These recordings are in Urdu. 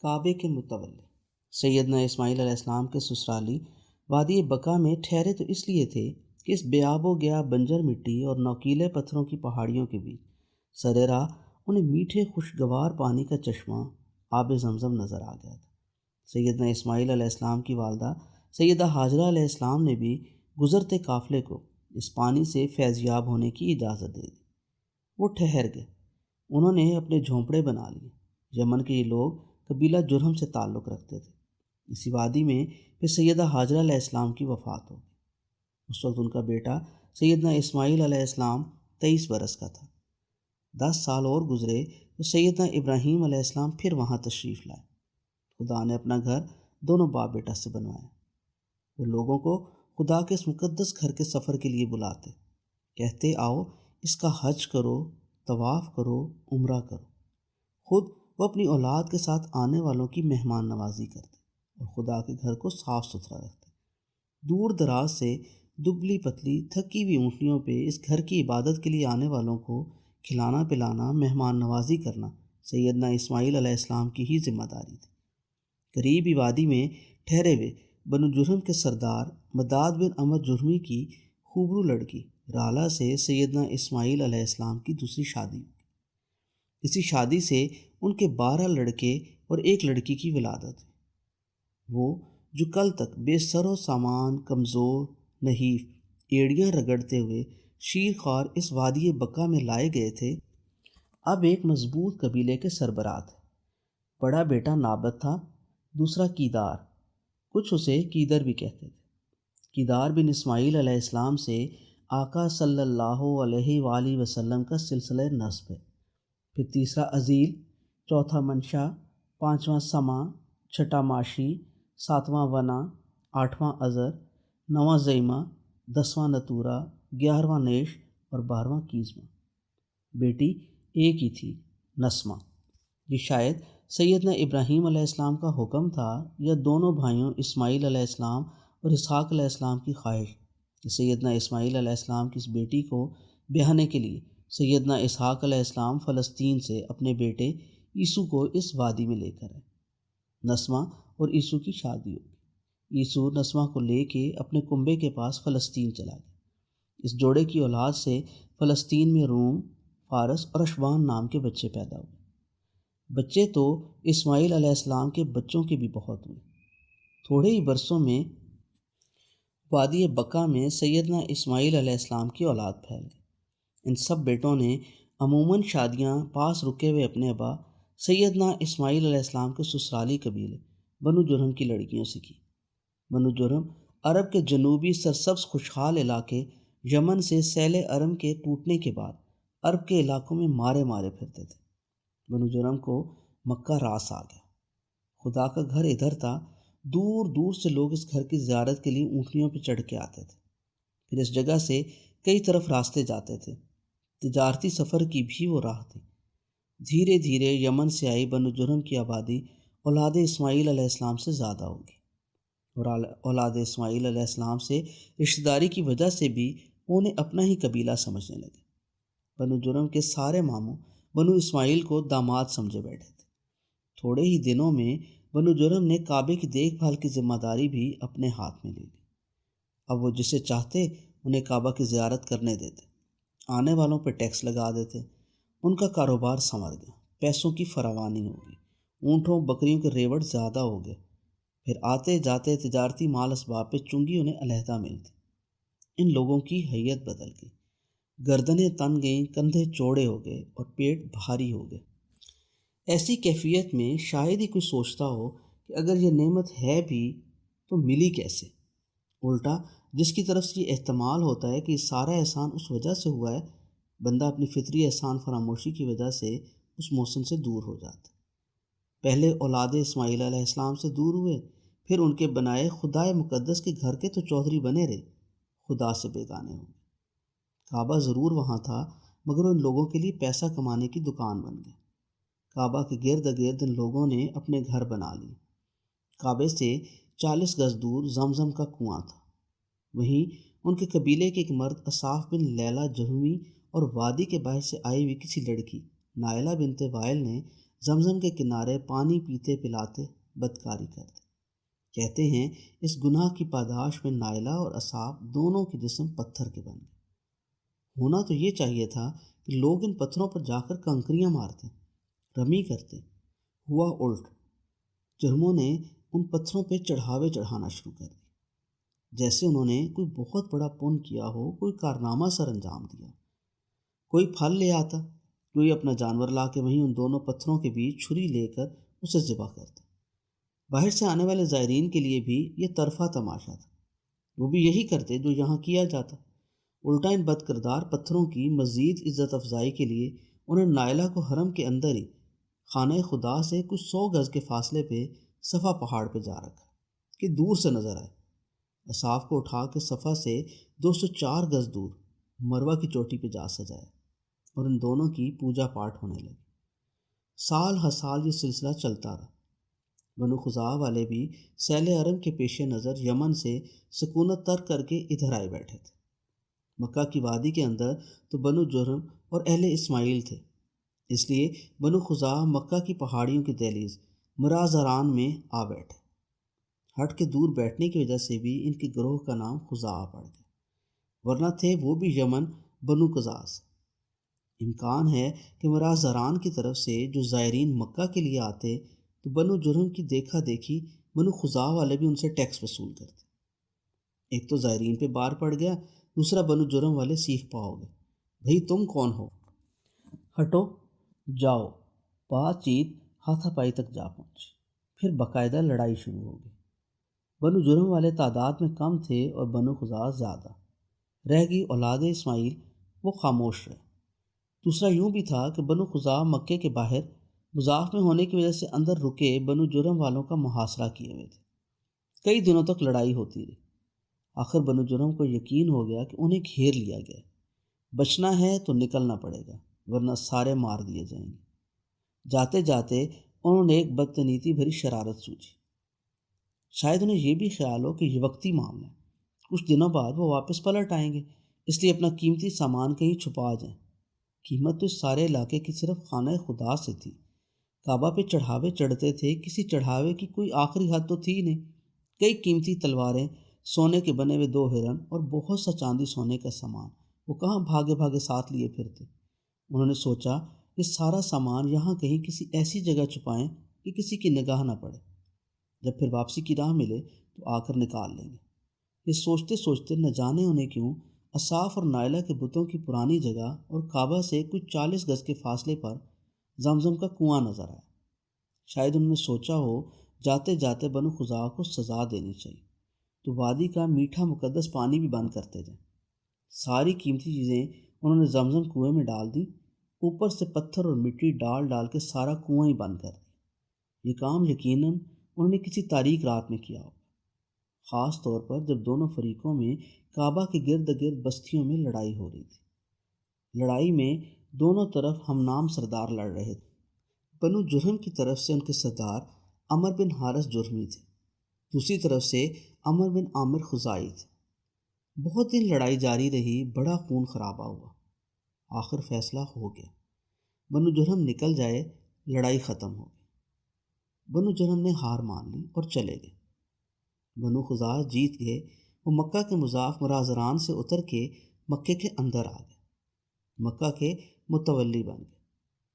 کعبے کے متولی سیدنا اسماعیل علیہ السلام کے سسرالی وادی بقا میں ٹھہرے تو اس لیے تھے کہ اس بے آب و گیا بنجر مٹی اور نوکیلے پتھروں کی پہاڑیوں کے بیچ سر راہ انہیں میٹھے خوشگوار پانی کا چشمہ آب زمزم نظر آ گیا تھا۔ سیدنا اسماعیل علیہ السلام کی والدہ سیدہ ہاجرہ علیہ السلام نے بھی گزرتے قافلے کو اس پانی سے فیض یاب ہونے کی اجازت دے دی۔ وہ ٹھہر گئے، انہوں نے اپنے جھونپڑے بنا لیے۔ یمن کے یہ لوگ قبیلہ جرہم سے تعلق رکھتے تھے۔ اسی وادی میں پھر سیدہ ہاجرہ علیہ السلام کی وفات ہو گئی۔ اس وقت ان کا بیٹا سیدنا اسماعیل علیہ السلام 23 برس کا تھا۔ 10 سال اور گزرے تو سیدنا ابراہیم علیہ السلام پھر وہاں تشریف لائے۔ خدا نے اپنا گھر دونوں باپ بیٹا سے بنوایا۔ وہ لوگوں کو خدا کے اس مقدس گھر کے سفر کے لیے بلاتے، کہتے آؤ اس کا حج کرو، طواف کرو، عمرہ کرو۔ خود وہ اپنی اولاد کے ساتھ آنے والوں کی مہمان نوازی کرتے اور خدا کے گھر کو صاف ستھرا رکھتے۔ دور دراز سے دبلی پتلی تھکی ہوئی اونٹنیوں پہ اس گھر کی عبادت کے لیے آنے والوں کو کھلانا پلانا، مہمان نوازی کرنا سیدنا اسماعیل علیہ السلام کی ہی ذمہ داری تھی۔ قریب ہی وادی میں ٹھہرے ہوئے بنو جرہم کے سردار مداد بن عمر جرہمی کی خوبرو لڑکی رالہ سے سیدنا اسماعیل علیہ السلام کی دوسری شادی ہوئی۔ اسی شادی سے ان کے 12 لڑکے اور ایک لڑکی کی ولادت ہوئی۔ وہ جو کل تک بے سر و سامان، کمزور، نحیف، ایڑیاں رگڑتے ہوئے شیر خوار اس وادی بقا میں لائے گئے تھے، اب ایک مضبوط قبیلے کے سربراہ تھے۔ بڑا بیٹا نابت تھا، دوسرا کیدار، کچھ اسے کیدر بھی کہتے تھے۔ کیدار بن اسماعیل علیہ السلام سے آقا صلی اللہ علیہ وآلہ وسلم کا سلسلہ نسب ہے۔ پھر تیسرا عزیل، چوتھا منشا، پانچواں سما، چھٹا ماشی، ساتواں ونا، آٹھواں ازر، نواں زیمہ، 10واں نتورا، 11واں نیش اور 12واں کیزمہ۔ بیٹی ایک ہی تھی، نسمہ۔ یہ شاید سیدنا ابراہیم علیہ السلام کا حکم تھا یا دونوں بھائیوں اسماعیل علیہ السلام اور اسحاق علیہ السلام کی خواہش کہ سیدنا اسماعیل علیہ السلام کی اس بیٹی کو بیاہنے کے لیے سیدنا اسحاق علیہ السلام فلسطین سے اپنے بیٹے عیسو کو اس وادی میں لے کر آئے۔ نسمہ اور عیسو کی شادی ہوگی۔ عیسو نسمہ کو لے کے اپنے کنبے کے پاس فلسطین چلا گیا۔ اس جوڑے کی اولاد سے فلسطین میں روم، فارس اور اشبان نام کے بچے پیدا ہوئے۔ بچے تو اسماعیل علیہ السلام کے بچوں کے بھی بہت ہوئے۔ تھوڑے ہی برسوں میں وادی بقا میں سیدنا اسماعیل علیہ السلام کی اولاد پھیل گئی۔ ان سب بیٹوں نے عموماً شادیاں پاس رکے ہوئے اپنے ابا سیدنا اسماعیل علیہ السلام کے سسرالی قبیلے بنو جرہم کی لڑکیوں سے کی۔ بنو جرہم عرب کے جنوبی سرسبز خوشحال علاقے یمن سے سیل ارم کے ٹوٹنے کے بعد عرب کے علاقوں میں مارے مارے پھرتے تھے۔ بنو جرہم کو مکہ راس آ گیا۔ خدا کا گھر ادھر تھا، دور دور سے لوگ اس گھر کی زیارت کے لیے اونٹنیوں پہ چڑھ کے آتے تھے۔ پھر اس جگہ سے کئی طرف راستے جاتے تھے، تجارتی سفر کی بھی وہ راہ تھی۔ دھیرے دھیرے یمن سے آئی بنو جرہم کی آبادی اولاد اسماعیل علیہ السلام سے زیادہ ہوگی، اور اولاد اسماعیل علیہ السلام سے رشتہ داری کی وجہ سے بھی انہیں اپنا ہی قبیلہ سمجھنے لگے۔ بنو جرہم کے سارے ماموں بنو اسماعیل کو داماد سمجھے بیٹھے تھے۔ تھوڑے ہی دنوں میں بنو جرہم نے کعبے کی دیکھ بھال کی ذمہ داری بھی اپنے ہاتھ میں لے لی۔ اب وہ جسے چاہتے انہیں کعبہ کی زیارت کرنے دیتے، آنے والوں پہ ٹیکس لگا دیتے۔ ان کا کاروبار سنور گیا، پیسوں کی فراوانی ہو گئی، اونٹوں بکریوں کے ریوڑ زیادہ ہو گئے۔ پھر آتے جاتے تجارتی مال اسباب پہ چنگی انہیں علیحدہ ملتی۔ ان لوگوں کی حیت بدل گئی، گردنیں تن گئیں، کندھے چوڑے ہو گئے اور پیٹ بھاری ہو گئے۔ ایسی کیفیت میں شاید ہی کوئی سوچتا ہو کہ اگر یہ نعمت ہے بھی تو ملی کیسے۔ الٹا جس کی طرف سے یہ احتمال ہوتا ہے کہ یہ سارا احسان اس وجہ سے ہوا ہے، بندہ اپنی فطری احسان فراموشی کی وجہ سے اس موسم سے دور ہو جاتا ہے۔ پہلے اولاد اسماعیل علیہ السلام سے دور ہوئے، پھر ان کے بنائے خدائے مقدس کے گھر کے تو چودھری بنے رہے، خدا سے بیگانے ہو گئے۔ کعبہ ضرور وہاں تھا، مگر ان لوگوں کے لیے پیسہ کمانے کی دکان بن گیا۔ کعبہ کے گرد گرد ان لوگوں نے اپنے گھر بنا لیے۔ کعبے سے 40 گز دور زمزم کا کنواں تھا۔ وہیں ان کے قبیلے کے ایک مرد اصاف بن لیلہ جرہمی اور وادی کے باہر سے آئی ہوئی کسی لڑکی نائلہ بنت وائل نے زمزم کے کنارے پانی پیتے پلاتے بدکاری کرتے۔ کہتے ہیں اس گناہ کی پاداش میں نائلہ اور اصحاب دونوں کے جسم پتھر کے بن گئے۔ ہونا تو یہ چاہیے تھا کہ لوگ ان پتھروں پر جا کر کنکریاں مارتے، رمی کرتے۔ ہوا الٹ، جرموں نے ان پتھروں پہ چڑھاوے چڑھانا شروع کر دی، جیسے انہوں نے کوئی بہت بڑا پن کیا ہو، کوئی کارنامہ سر انجام دیا۔ کوئی پھل لے آتا، کوئی اپنا جانور لا کے وہیں ان دونوں پتھروں کے بیچ چھری لے کر اسے ذبح کرتا۔ باہر سے آنے والے زائرین کے لیے بھی یہ طرفہ تماشا تھا، وہ بھی یہی کرتے جو یہاں کیا جاتا۔ الٹا ان بد کردار پتھروں کی مزید عزت افزائی کے لیے انہوں نے نائلہ کو حرم کے اندر ہی خانہ خدا سے کچھ 100 گز کے فاصلے پہ صفا پہاڑ پہ جا رکھا کہ دور سے نظر آئے۔ اصحاب کو اٹھا کے صفا سے 204 گز دور مروہ کی چوٹی پہ جا سجایا اور ان دونوں کی پوجا پاٹ ہونے لگی۔ سال ہر سال یہ سلسلہ چلتا رہا۔ بنو خزاعہ والے بھی سیل عرم کے پیش نظر یمن سے سکونت ترک کر کے ادھر آئے بیٹھے تھے۔ مکہ کی وادی کے اندر تو بنو جرہم اور اہل اسماعیل تھے، اس لیے بنو خزاعہ مکہ کی پہاڑیوں کی دہلیز مرازران میں آ بیٹھے۔ ہٹ کے دور بیٹھنے کی وجہ سے بھی ان کے گروہ کا نام خزاعہ پڑ گیا، ورنہ تھے وہ بھی یمن بنو قزاع سے۔ امکان ہے کہ مرازران کی طرف سے جو زائرین مکہ کے لیے آتے تو بنو جرہم کی دیکھا دیکھی بنو خزاعہ والے بھی ان سے ٹیکس وصول کرتے۔ ایک تو زائرین پہ بار پڑ گیا، دوسرا بنو جرہم والے سیکھ پاؤ گے، بھئی تم کون ہو، ہٹو جاؤ۔ بات چیت ہاتھا پائی تک جا پہنچی، پھر باقاعدہ لڑائی شروع ہو گئی۔ بنو جرہم والے تعداد میں کم تھے اور بنو خزاعہ زیادہ۔ رہ گئی اولاد اسماعیل، وہ خاموش رہے۔ دوسرا یوں بھی تھا کہ بنو خزاعہ مکے کے باہر مضاف میں ہونے کی وجہ سے اندر رکے بنو جرہم والوں کا محاصرہ کیے ہوئے تھے۔ کئی دنوں تک لڑائی ہوتی رہی۔ آخر بنو جرہم کو یقین ہو گیا کہ انہیں گھیر لیا گیا، بچنا ہے تو نکلنا پڑے گا ورنہ سارے مار دیے جائیں گے۔ جاتے جاتے انہوں نے ایک بدتنیتی بھری شرارت سوچی۔ شاید انہیں یہ بھی خیال ہو کہ یہ وقتی معاملہ ہے، کچھ دنوں بعد وہ واپس پلٹ آئیں گے، اس لیے اپنا قیمتی سامان کہیں چھپا جائیں۔ قیمت تو اس سارے علاقے کی صرف خانہ خدا سے تھی۔ کعبہ پہ چڑھاوے چڑھتے تھے، کسی چڑھاوے کی کوئی آخری حد تو تھی نہیں۔ کئی قیمتی تلواریں، سونے کے بنے ہوئے 2 ہرن اور بہت سا چاندی سونے کا سامان وہ کہاں بھاگے بھاگے ساتھ لیے پھرتے۔ انہوں نے سوچا کہ سارا سامان یہاں کہیں کسی ایسی جگہ چھپائیں کہ کسی کی نگاہ نہ پڑے، جب پھر واپسی کی راہ ملے تو آ کر نکال لیں گے۔ یہ سوچتے سوچتے نہ جانے انہیں کیوں اصاف اور نائلہ کے بتوں کی پرانی جگہ اور کعبہ سے کچھ 40 گز کے فاصلے پر زمزم کا کنواں نظر آیا۔ شاید انہوں نے سوچا ہو جاتے جاتے بنو خزاعہ کو سزا دینی چاہیے تو وادی کا میٹھا مقدس پانی بھی بند کرتے جائیں۔ ساری قیمتی چیزیں انہوں نے زمزم کنویں میں ڈال دیں، اوپر سے پتھر اور مٹی ڈال ڈال کے سارا کنواں ہی بند کر دیا۔ یہ کام یقیناً انہوں نے کسی تاریک رات میں کیا ہو، خاص طور پر جب دونوں فریقوں میں کعبہ کے گرد گرد بستیوں میں لڑائی ہو رہی تھی۔ لڑائی میں دونوں طرف ہم نام سردار لڑ رہے تھے۔ بنو جرہم کی طرف سے ان کے سردار عمر بن حارث جرہمی تھے، دوسری طرف سے عمر بن عامر خزاعی تھے۔ بہت دن لڑائی جاری رہی، بڑا خون خرابہ ہوا، آخر فیصلہ ہو گیا، بنو جرہم نکل جائے، لڑائی ختم ہو گئی۔ بنو جرہم نے ہار مان لی اور چلے گئے۔ بنو خزاعہ جیت گئے، وہ مکہ کے مضاف مرازران سے اتر کے مکے کے اندر آ گئے، مکہ کے متولی بن گئے۔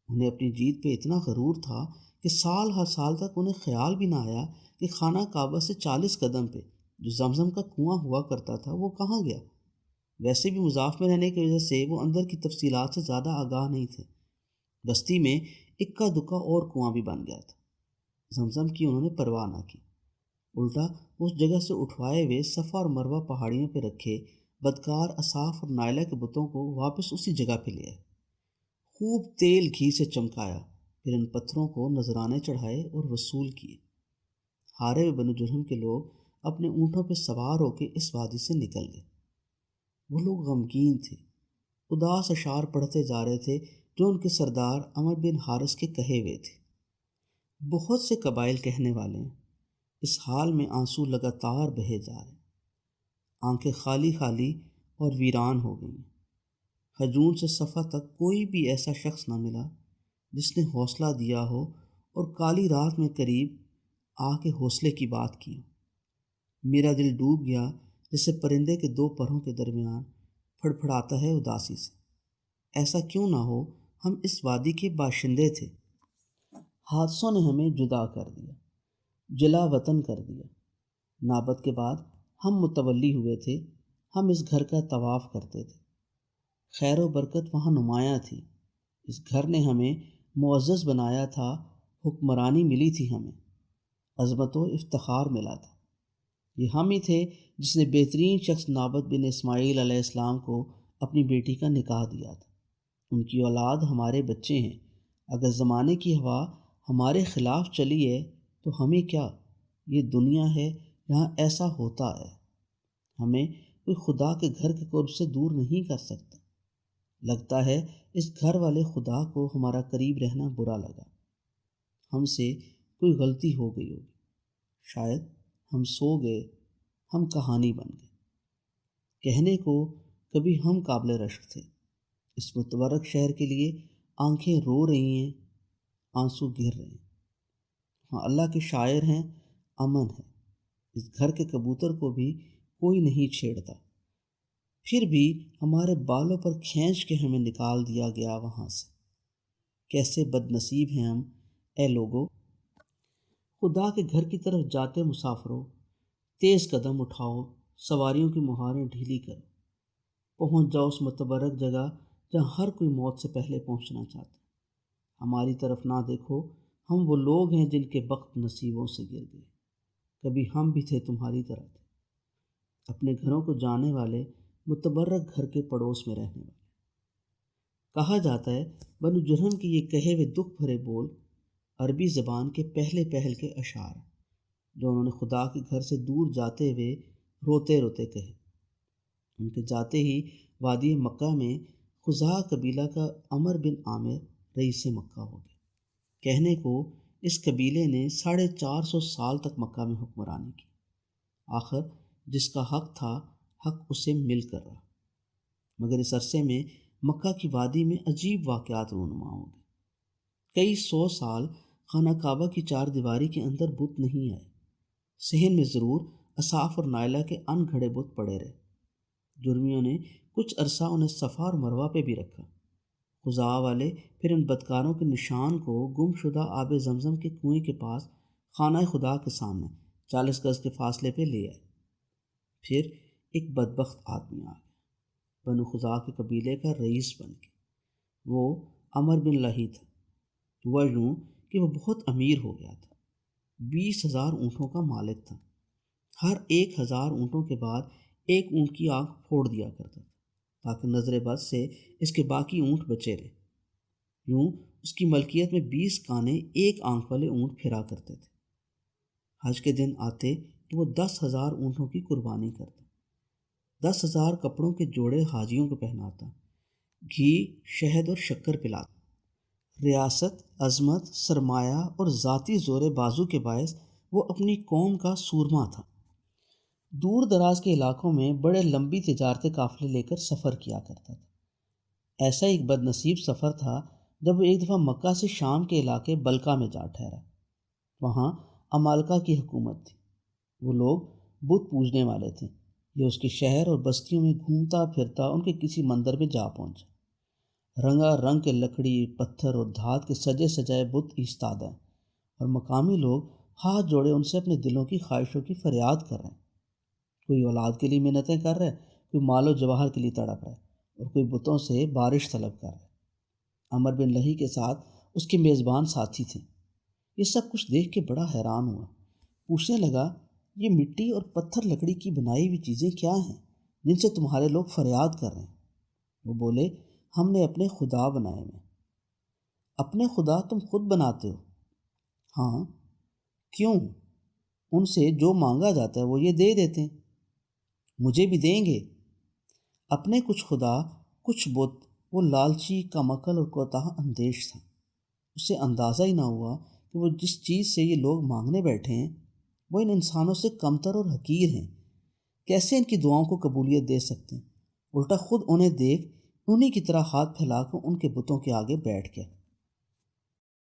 انہیں اپنی جیت پہ اتنا غرور تھا کہ سال ہر سال تک انہیں خیال بھی نہ آیا کہ خانہ کعبہ سے 40 قدم پہ جو زمزم کا کنواں ہوا کرتا تھا وہ کہاں گیا۔ ویسے بھی مضاف میں رہنے کی وجہ سے وہ اندر کی تفصیلات سے زیادہ آگاہ نہیں تھے۔ بستی میں اکا دکا اور کنواں بھی بن گیا تھا، زمزم کی انہوں نے پرواہ نہ کی، الٹا اس جگہ سے اٹھوائے ہوئے صفا اور مروہ پہاڑیوں پہ رکھے بدکار اصاف اور نائلہ کے بتوں کو واپس اسی جگہ پہ لے آئے، خوب تیل گھی سے چمکایا، پھر ان پتھروں کو نذرانے چڑھائے اور وصول کیے۔ ہارے ہوئے بنو جرہم کے لوگ اپنے اونٹوں پہ سوار ہو کے اس وادی سے نکل گئے۔ وہ لوگ غمگین تھے، اداس اشعار پڑھتے جا رہے تھے جو ان کے سردار عمر بن حارث کے کہے ہوئے تھے۔ بہت سے قبائل کہنے والے ہیں، اس حال میں آنسو لگاتار بہے جا رہے ہیں، آنکھیں خالی خالی اور ویران ہو گئی ہیں۔ ہجون سے صفا تک کوئی بھی ایسا شخص نہ ملا جس نے حوصلہ دیا ہو اور کالی رات میں قریب آ کے حوصلے کی بات کی ہو۔ میرا دل ڈوب گیا جیسے پرندے کے دو پروں کے درمیان پھڑپھڑاتا ہے اداسی سے۔ ایسا کیوں نہ ہو، ہم اس وادی کے باشندے تھے، حادثوں نے ہمیں جدا کر دیا، جلا وطن کر دیا۔ نابت کے بعد ہم متولی ہوئے تھے، ہم اس گھر کا طواف کرتے تھے، خیر و برکت وہاں نمایاں تھی۔ اس گھر نے ہمیں معزز بنایا تھا، حکمرانی ملی تھی، ہمیں عظمت و افتخار ملا تھا۔ یہ ہم ہی تھے جس نے بہترین شخص نابت بن اسماعیل علیہ السلام کو اپنی بیٹی کا نکاح دیا تھا۔ ان کی اولاد ہمارے بچے ہیں۔ اگر زمانے کی ہوا ہمارے خلاف چلی ہے تو ہمیں کیا، یہ دنیا ہے، یہاں ایسا ہوتا ہے۔ ہمیں کوئی خدا کے گھر کے قرب سے دور نہیں کر سکتا۔ لگتا ہے اس گھر والے خدا کو ہمارا قریب رہنا برا لگا۔ ہم سے کوئی غلطی ہو گئی ہوگی، شاید ہم سو گئے، ہم کہانی بن گئے۔ کہنے کو کبھی ہم قابل رشک تھے۔ اس متبرک شہر کے لیے آنکھیں رو رہی ہیں، آنسو گر رہے ہیں۔ ہاں، اللہ کے شاعر ہیں، امن ہے۔ اس گھر کے کبوتر کو بھی کوئی نہیں چھیڑتا، پھر بھی ہمارے بالوں پر کھینچ کے ہمیں نکال دیا گیا وہاں سے۔ کیسے بد نصیب ہیں ہم، اے لوگو۔ خدا کے گھر کی طرف جاتے مسافروں، تیز قدم اٹھاؤ، سواریوں کی مہاریں ڈھیلی کرو، پہنچ جاؤ اس متبرک جگہ جہاں ہر کوئی موت سے پہلے پہنچنا چاہتا ہے۔ ہماری طرف نہ دیکھو، ہم وہ لوگ ہیں جن کے بخت نصیبوں سے گر گئے۔ کبھی ہم بھی تھے، تمہاری طرح تھے، اپنے گھروں کو جانے والے، متبرک گھر کے پڑوس میں رہنے والے۔ کہا جاتا ہے بنو جرہم کے یہ کہے ہوئے دکھ بھرے بول عربی زبان کے پہلے پہل کے اشعار ہیں، جو انہوں نے خدا کے گھر سے دور جاتے ہوئے روتے روتے کہے۔ ان کے جاتے ہی وادی مکہ میں خزاع قبیلہ کا عمر بن عامر رئیس مکہ ہو گیا۔ کہنے کو اس قبیلے نے 450 سال تک مکہ میں حکمرانی کی۔ آخر جس کا حق تھا، حق اسے مل کر رہا، مگر اس عرصے میں مکہ کی وادی میں عجیب واقعات رونما ہو گئے۔ کئی 100 سال خانہ کعبہ کی چار دیواری کے اندر بت نہیں آئے۔ صحن میں ضرور اصاف اور نائلہ کے ان گھڑے بت پڑے رہے۔ جرمیوں نے کچھ عرصہ انہیں صفا اور مروہ پہ بھی رکھا۔ خزاعہ والے پھر ان بدکاروں کے نشان کو گم شدہ آب زمزم کے کنویں کے پاس خانہ خدا کے سامنے 40 گز کے فاصلے پہ لے آئے۔ پھر ایک بدبخت آدمی آ گیا، بنو خزاعہ کے قبیلے کا رئیس بن کے۔ وہ عمر بن لہی تھا۔ ہوا یوں کہ وہ بہت امیر ہو گیا تھا، 20,000 اونٹوں کا مالک تھا۔ ہر 1,000 اونٹوں کے بعد ایک اونٹ کی آنکھ پھوڑ دیا کرتا تھا تاکہ نظر بد سے اس کے باقی اونٹ بچے رہے۔ یوں اس کی ملکیت میں 20 کانے ایک آنکھ والے اونٹ پھرا کرتے تھے۔ حج کے دن آتے تو وہ 10,000 اونٹوں کی قربانی کرتا، 10,000 کپڑوں کے جوڑے حاجیوں کو پہناتا، گھی، شہد اور شکر پلاتا۔ ریاست، عظمت، سرمایہ اور ذاتی زور بازو کے باعث وہ اپنی قوم کا سورما تھا۔ دور دراز کے علاقوں میں بڑے لمبی تجارتی قافلے لے کر سفر کیا کرتا تھا۔ ایسا ایک بد نصیب سفر تھا جب وہ ایک دفعہ مکہ سے شام کے علاقے بلقا میں جا ٹھہرا۔ وہاں عمالقہ کی حکومت تھی۔ وہ لوگ بت پوجنے والے تھے۔ یہ اس کے شہر اور بستیوں میں گھومتا پھرتا ان کے کسی مندر میں جا پہنچا۔ رنگا رنگ کے لکڑی، پتھر اور دھات کے سجے سجائے بت ایستاد ہیں، اور مقامی لوگ ہاتھ جوڑے ان سے اپنے دلوں کی خواہشوں کی فریاد کر رہے ہیں۔ کوئی اولاد کے لیے منتیں کر رہے، کوئی مال و جواہر کے لیے تڑپ رہے، اور کوئی بتوں سے بارش طلب کر رہے۔ عمر بن لہی کے ساتھ اس کے میزبان ساتھی تھے۔ یہ سب کچھ دیکھ کے بڑا حیران ہوا، پوچھنے لگا، یہ مٹی اور پتھر لکڑی کی بنائی ہوئی چیزیں کیا ہیں جن سے تمہارے لوگ فریاد کر رہے ہیں؟ وہ بولے، ہم نے اپنے خدا بنائے ہوئے۔ اپنے خدا تم خود بناتے ہو؟ ہاں۔ کیوں؟ ان سے جو مانگا جاتا ہے وہ یہ دے دیتے ہیں۔ مجھے بھی دیں گے؟ اپنے کچھ خدا، کچھ بت۔ وہ لالچی، کمعقل اور کوتاہ اندیش تھا۔ اسے اندازہ ہی نہ ہوا کہ وہ جس چیز سے یہ لوگ مانگنے بیٹھے ہیں وہ ان انسانوں سے کمتر اور حقیر ہیں۔ کیسے ان کی دعاؤں کو قبولیت دے سکتے ہیں؟ الٹا خود انہیں دیکھ انہی کی طرح ہاتھ پھیلا کر ان کے بتوں کے آگے بیٹھ گیا۔